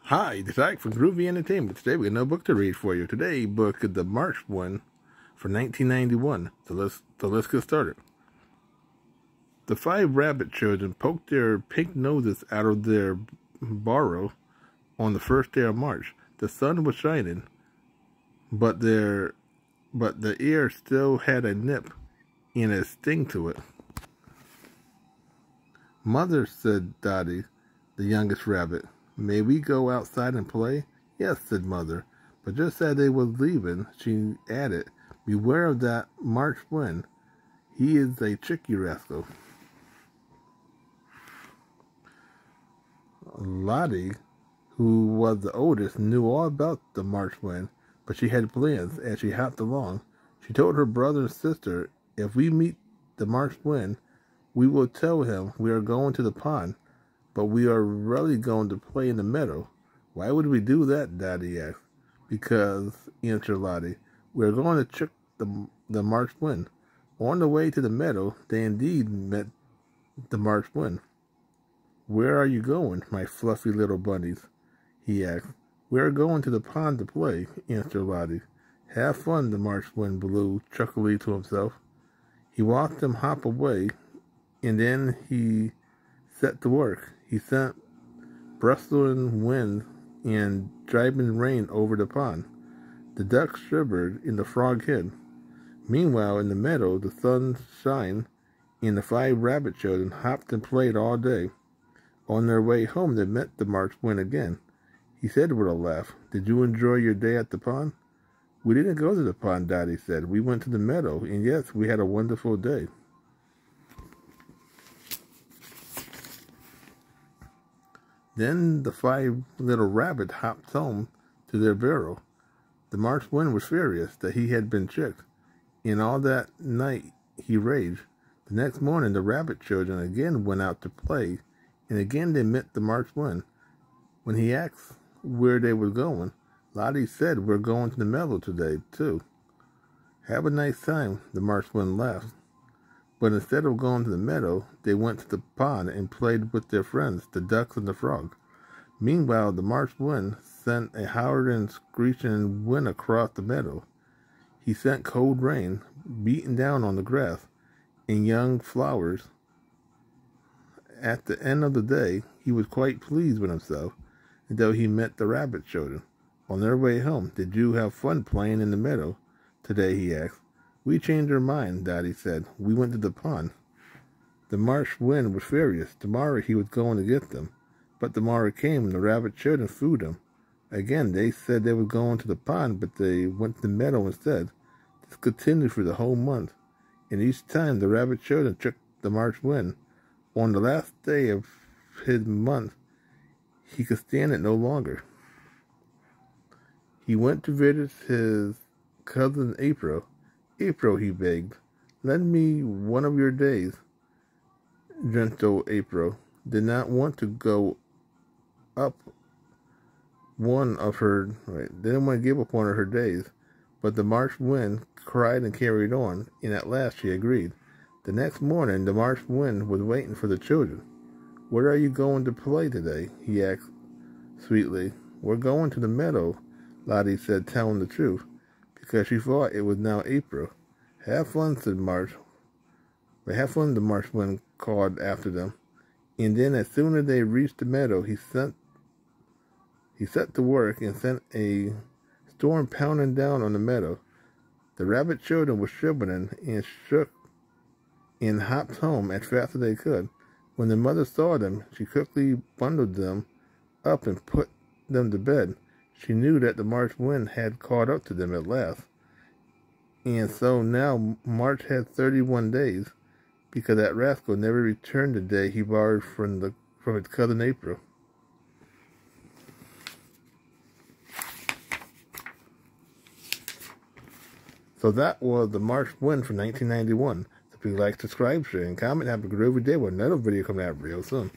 Hi, this is Ike from Groovy Entertainment. Today we got no book to read for you. Today book is the March one for 1991. So let's get started. The 5 rabbit children poked their pink noses out of their burrow on the first day of March. The sun was shining, but the air still had a nip and a sting to it. "Mother," said Dottie, the youngest rabbit, "may we go outside and play?" "Yes," said Mother, but just as they was leaving, she added, "Beware of that March wind. He is a tricky rascal." Lottie, who was the oldest, knew all about the March wind, but she had plans. As she hopped along, she told her brother and sister, "If we meet the March wind, we will tell him we are going to the pond, but we are really going to play in the meadow." "Why would we do that?" Daddy asked. "Because," answered Lottie, "we are going to trick the March wind." On the way to the meadow, they indeed met the March wind. "Where are you going, my fluffy little bunnies?" he asked. "We are going to the pond to play," answered Lottie. "Have fun," the March wind blew chuckily to himself. He watched them hop away, and then he set to work. He sent bristling wind and driving rain over the pond. The ducks shivered and the frog hid. Meanwhile, in the meadow, the sun shined, and the 5 rabbit children hopped and played all day. On their way home, they met the March wind again. He said with a laugh, "Did you enjoy your day at the pond?" "We didn't go to the pond," Dottie said. "We went to the meadow, and yes, we had a wonderful day." Then the 5 little rabbits hopped home to their burrow. The March wind was furious that he had been tricked, and all that night he raged. The next morning, the rabbit children again went out to play, and again they met the March wind. When he asked where they were going, Lottie said, "We're going to the meadow today, too." "Have a nice time," the March wind laughed. But instead of going to the meadow, they went to the pond and played with their friends, the ducks and the frog. Meanwhile, the March wind sent a howling, screeching wind across the meadow. He sent cold rain, beating down on the grass and young flowers. At the end of the day, he was quite pleased with himself, until he met the rabbit children. On their way home, "Did you have fun playing in the meadow today?" he asked. "We changed our mind," Dottie said. "We went to the pond." The March wind was furious. Tomorrow he was going to get them. But tomorrow came, and the rabbit children fooled him. Again, they said they were going to the pond, but they went to the meadow instead. This continued for the whole month, and each time the rabbit children tricked the March wind. On the last day of his month, he could stand it no longer. He went to visit his cousin April. "April," he begged, "lend me one of your days." Gentle April did not want to go up didn't want to give up one of her days, but the March wind cried and carried on, and at last she agreed. The next morning, the March wind was waiting for the children. "Where are you going to play today?" he asked sweetly. "We're going to the meadow," Lottie said, telling the truth, because she thought it was now April. "Have fun," said March. "But have fun," the March wind called after them. And then, as soon as they reached the meadow, he set to work and sent a storm pounding down on the meadow. The rabbit children were shivering and shook and hopped home as fast as they could. When the mother saw them, she quickly bundled them up and put them to bed. She knew that the March wind had caught up to them at last. And so now March had 31 days, because that rascal never returned the day he borrowed from his cousin April. So that was the March wind for 1991. So please like, subscribe, share, and comment. Have a groovy day with another video coming out real soon.